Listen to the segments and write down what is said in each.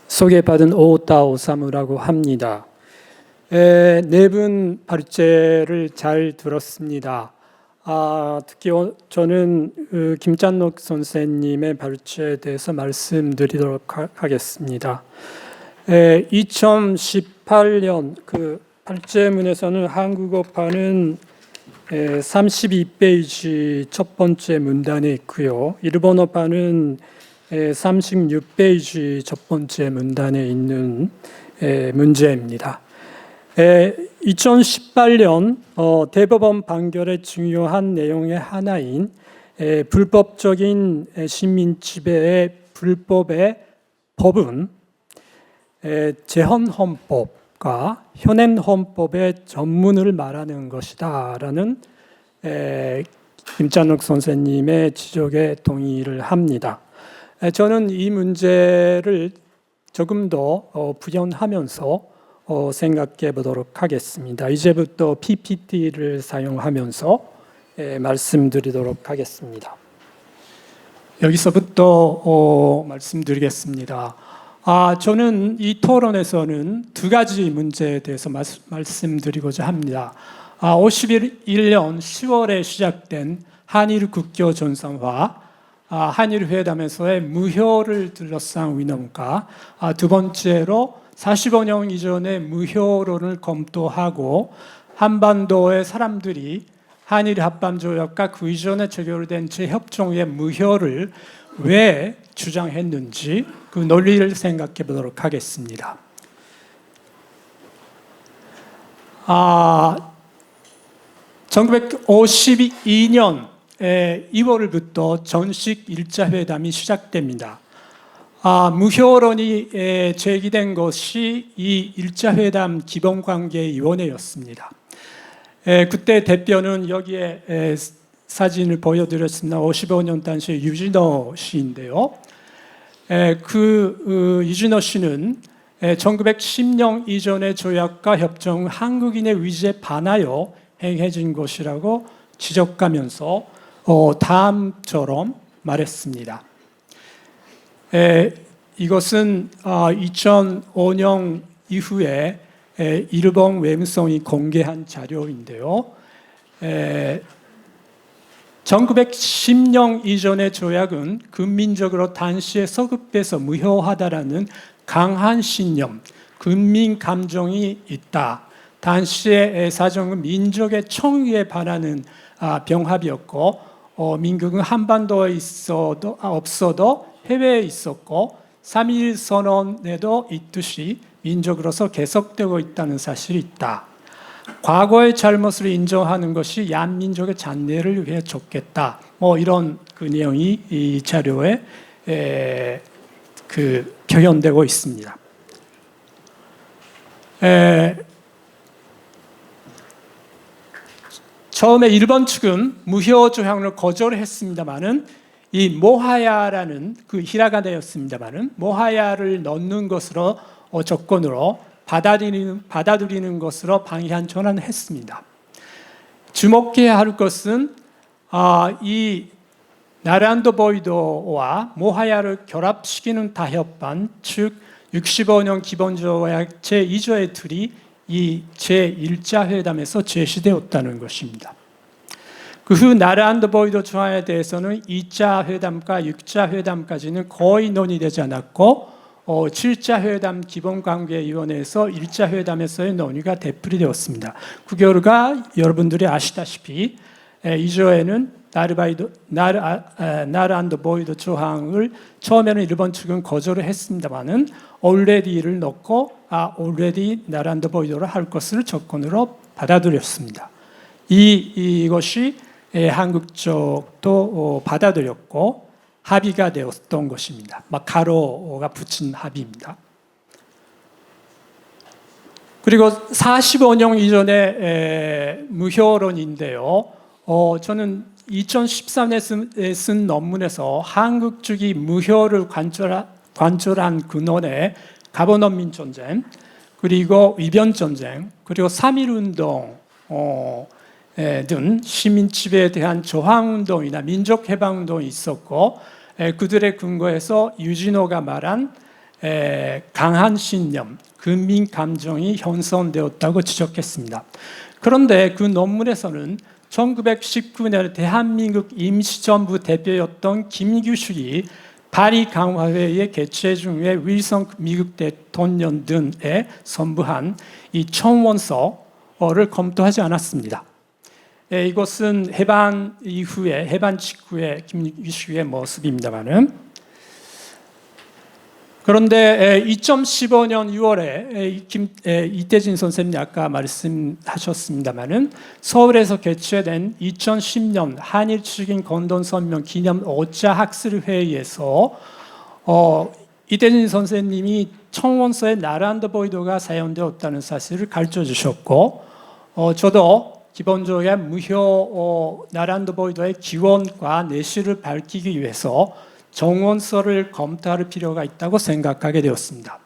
소개받은 오타오사무라고 합니다. 네 분 발제를 잘 들었습니다. 특히 저는 김찬록 선생님의 발제에 대해서 말씀드리도록 하겠습니다. 2018년 그 발제문에서는 한국어판은 32페이지 첫 번째 문단에 있고요. 일본어판은 36페이지 첫 번째 문단에 있는 문제입니다. 2018년 대법원 판결의 중요한 내용의 하나인 불법적인 식민 지배의 불법의 법은 제헌헌법과 현행헌법의 전문을 말하는 것이다 라는 김찬록 선생님의 지적에 동의를 합니다. 저는 이 문제를 조금 더 부연하면서 생각해 보도록 하겠습니다. 이제부터 PPT를 사용하면서 말씀드리도록 하겠습니다. 여기서부터 말씀드리겠습니다. 저는 이 토론에서는 두 가지 문제에 대해서 말씀드리고자 합니다. 51년 10월에 시작된 한일 국교 정상화, 한일 회담에서의 무효를 둘러싼 위원과 두 번째로 45년 이전의 무효론을 검토하고 한반도의 사람들이 한일 합방조약과 그 이전에 체결된 재협정의 무효를 왜 주장했는지 그 논리를 생각해 보도록 하겠습니다. 1952년 2월부터 전식 1차 회담이 시작됩니다. 무효론이 제기된 것이 이 1차 회담 기본관계위원회였습니다. 그때 대표는 여기에 사진을 보여드렸습니다. 55년 당시 유진호 씨인데요. 유진호 씨는 1910년 이전의 조약과 협정 한국인의 의지에 반하여 행해진 것이라고 지적하면서 다음처럼 말했습니다. 이것은 2005년 이후에 일본 외무성이 공개한 자료인데요. 1910년 이전의 조약은 근민적으로 당시에 서급해서 무효하다라는 강한 신념, 근민 감정이 있다. 당시의 사정은 민족의 청위에 반하는 병합이었고 민국은 한반도에 없어도 해외에 있었고 3.1 선언에도 있듯이 민족으로서 계속되고 있다는 사실이 있다. 과거의 잘못을 인정하는 것이 양민족의 잔해를 위해 좋겠다. 이런 그 내용이 이 자료에 표현되고 있습니다. 처음에 일본 측은 무효 조항을 거절했습니다만은 이 모하야라는 그 히라가나였습니다만은 모하야를 넣는 것으로 조건으로 받아들이는 것으로 방향 전환했습니다. 주목해야 할 것은 이 나란도 보이도와 모하야를 결합시키는 다협반 즉 65년 기본조약 제2조의 틀이 이 제1차 회담에서 제시되었다는 것입니다. 그 후 나란도 보이도 조항에 대해서는 2차 회담과 6차 회담까지는 거의 논의되지 않았고 7차 회담 기본관계위원회에서 1차 회담에서의 논의가 되풀이되었습니다. 그 결과 여러분들이 아시다시피 2조에는 나란도 보이도 조항을 처음에는 일본 측은 거절을 했습니다만은 already를 넣고 already 나란도 보이도를 할 것을 조건으로 받아들였습니다. 이것이 한국 쪽도 받아들였고 합의가 되었던 것입니다. 가로가 붙인 합의입니다. 그리고 45년 이전의 무효론인데요. 저는 2013년에 쓴 논문에서 한국 측이 무효를 관철한 근원에 가보농민 전쟁, 그리고 위변 전쟁, 그리고 3.1운동 등 시민 지배에 대한 저항운동이나 민족해방운동이 있었고 그들의 근거에서 유진호가 말한 강한 신념, 근민 감정이 형성되었다고 지적했습니다. 그런데 그 논문에서는 1919년 대한민국 임시정부 대표였던 김규식이 파리 강화회의 개최 중에 윌슨 미국 대통령 등에 선부한 이 청원서를 검토하지 않았습니다. 이것은 해방 이후에, 해방 직후의 김규식의 모습입니다만은, 그런데 2015년 6월에 이태진 선생님이 아까 말씀하셨습니다마는 서울에서 개최된 2010년 한일 출긴 공동선명 기념 5차 학술회의에서 이태진 선생님이 청원서에 나란드 보이도가 사용되었다는 사실을 가르쳐 주셨고, 저도 기본적으로 무효 나란드 보이도의 기원과 내실을 밝히기 위해서 정원서를 검토할 필요가 있다고 생각하게 되었습니다.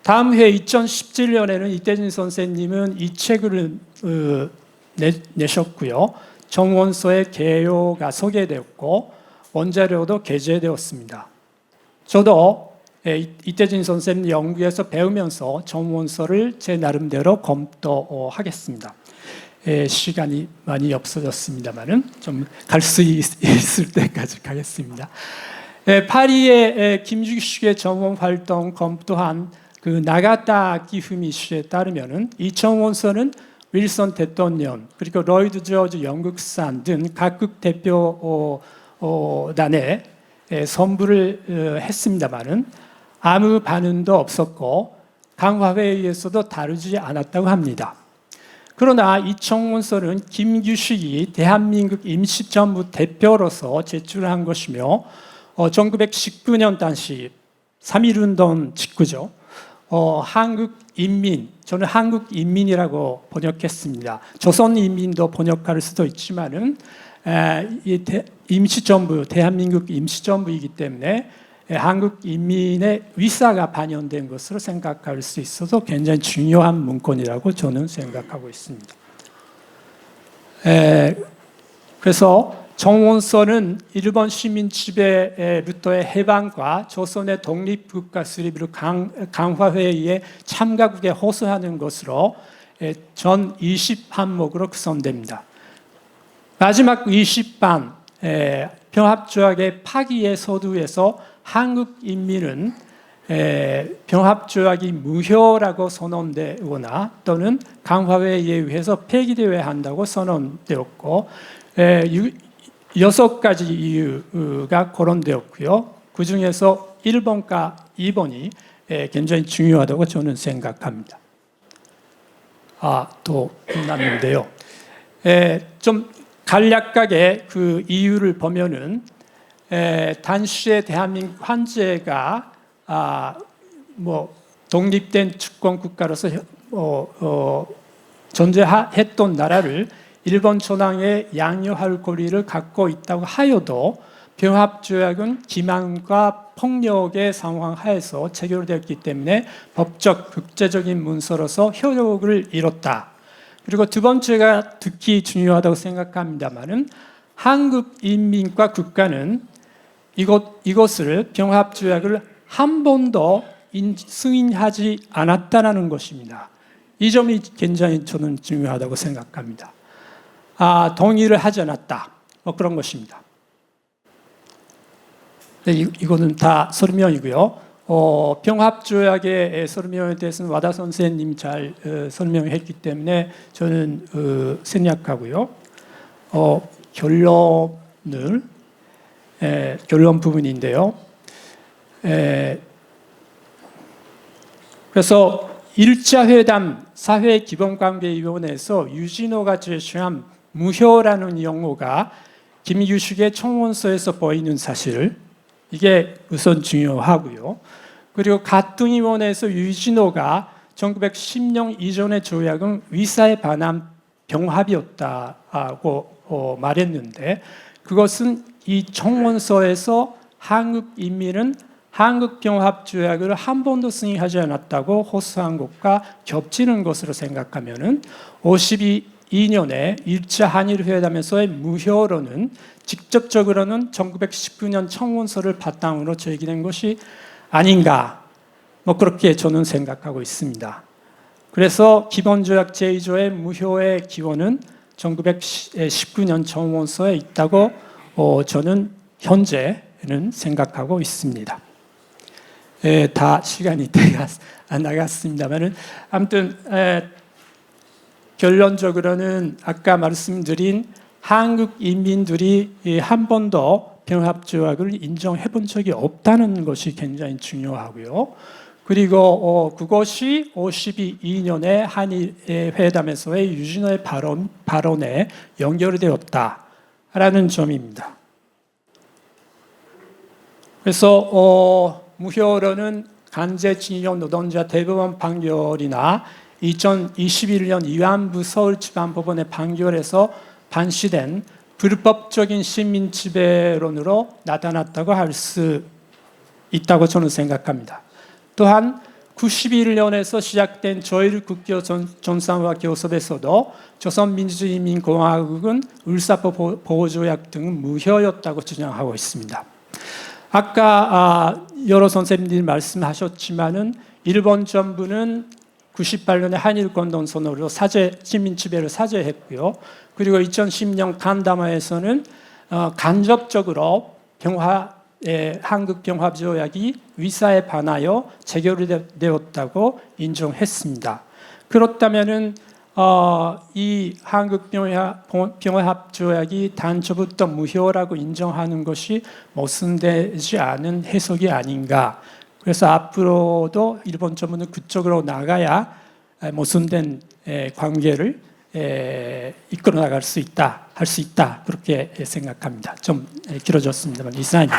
다음 해 2017년에는 이태진 선생님은 이 책을 내셨고요. 정원서의 개요가 소개되었고 원자료도 게재되었습니다. 저도 이태진 선생님 연구에서 배우면서 정원서를 제 나름대로 검토하겠습니다. 시간이 많이 없어졌습니다만은 좀 갈 수 있을 때까지 가겠습니다. 파리의 김규식의 정원 활동 검토한 그 나가타 기후미 씨에 따르면은 이 정원서는 윌슨 대통령 그리고 로이드 조지 영국산 등 각국 대표단에 선부를 했습니다만은 아무 반응도 없었고 강화회의에서도 다루지 않았다고 합니다. 그러나 이 청원서는 김규식이 대한민국 임시정부 대표로서 제출한 것이며 1919년 당시 3.1운동 직후죠. 한국 인민, 저는 한국 인민이라고 번역했습니다. 조선 인민도 번역할 수도 있지만은 임시정부, 대한민국 임시정부이기 때문에 한국 인민의 위사가 반영된 것으로 생각할 수 있어서 굉장히 중요한 문건이라고 저는 생각하고 있습니다. 그래서 정원서는 일본 시민 지배로부터의 해방과 조선의 독립국가 수립으로 강화회의에 참가국에 호소하는 것으로 전 20항목으로 구성됩니다. 마지막 20반 병합조약의 파기의 서두에서 한국 인민은 병합조약이 무효라고 선언되거나 또는 강화회의에 의해서 폐기되어야 한다고 선언되었고 6가지 이유가 거론되었고요. 그 중에서 1번과 2번이 굉장히 중요하다고 저는 생각합니다. 또 남는데요. 좀 간략하게 그 이유를 보면은 당시에 대한민국 황제가 독립된 주권 국가로서 존재했던 나라를 일본 천황에 양요할 권리를 갖고 있다고 하여도 병합조약은 기만과 폭력의 상황 하에서 체결되었기 때문에 법적 국제적인 문서로서 효력을 잃었다. 그리고 두 번째가 특히 중요하다고 생각합니다만은 한국 인민과 국가는 이것을 병합조약을 한 번도 승인하지 않았다는 것입니다. 이 점이 굉장히 저는 중요하다고 생각합니다. 동의를 하지 않았다. 그런 것입니다. 네, 이거는 다 설명이고요. 병합조약의 설명에 대해서는 와다 선생님이 잘 설명했기 때문에 저는 생략하고요. 결론 부분인데요. 그래서 1차 회담 사회기본관계위원회에서 유진호가 제시한 무효라는 용어가 김규식의 청원서에서 보이는 사실, 이게 우선 중요하고요. 그리고 가등위원회에서 유진호가 1910년 이전의 조약은 위사에 반한 병합이었다고 말했는데 그것은 이 청원서에서 한국 인민은 한국 병합조약을 한 번도 승인하지 않았다고 호소한 것과 겹치는 것으로 생각하면은 52년에 1차 한일회담에서의 무효로는 직접적으로는 1919년 청원서를 바탕으로 제기된 것이 아닌가 뭐 그렇게 저는 생각하고 있습니다. 그래서 기본조약 제2조의 무효의 기원은 1919년 정원서에 있다고 저는 현재는 생각하고 있습니다. 다 시간이 나갔습니다만은 아무튼 결론적으로는 아까 말씀드린 한국 인민들이 한 번도 병합조약을 인정해 본 적이 없다는 것이 굉장히 중요하고요. 그리고 그것이 52년의 한일 회담에서의 유진호의 발언에 연결되었다라는 점입니다. 그래서 무효로는 강제징용 노동자 대법원 판결이나 2021년 위안부 서울지방법원의 판결에서 반시된 불법적인 시민 지배론으로 나타났다고 할 수 있다고 저는 생각합니다. 또한 91년에서 시작된 조일 국교 전상화 교섭에서도 조선민주주의인민공화국은 울사포 보호조약 등은 무효였다고 주장하고 있습니다. 아까 여러 선생님들이 말씀하셨지만은 일본 정부는 98년에 한일 공동선언으로 시민 지배를 사죄했고요. 그리고 2010년 간담회에서는 간접적으로 한국 병합조약이 위사에 반하여 체결되었다고 인정했습니다. 그렇다면은 이 한국 병합조약이 단초부터 무효라고 인정하는 것이 모순되지 않은 해석이 아닌가. 그래서 앞으로도 일본 정부는 그쪽으로 나가야 모순된 관계를 이끌어 나갈 수 있다, 할 수 있다 그렇게 생각합니다. 좀 길어졌습니다만 이상입니다.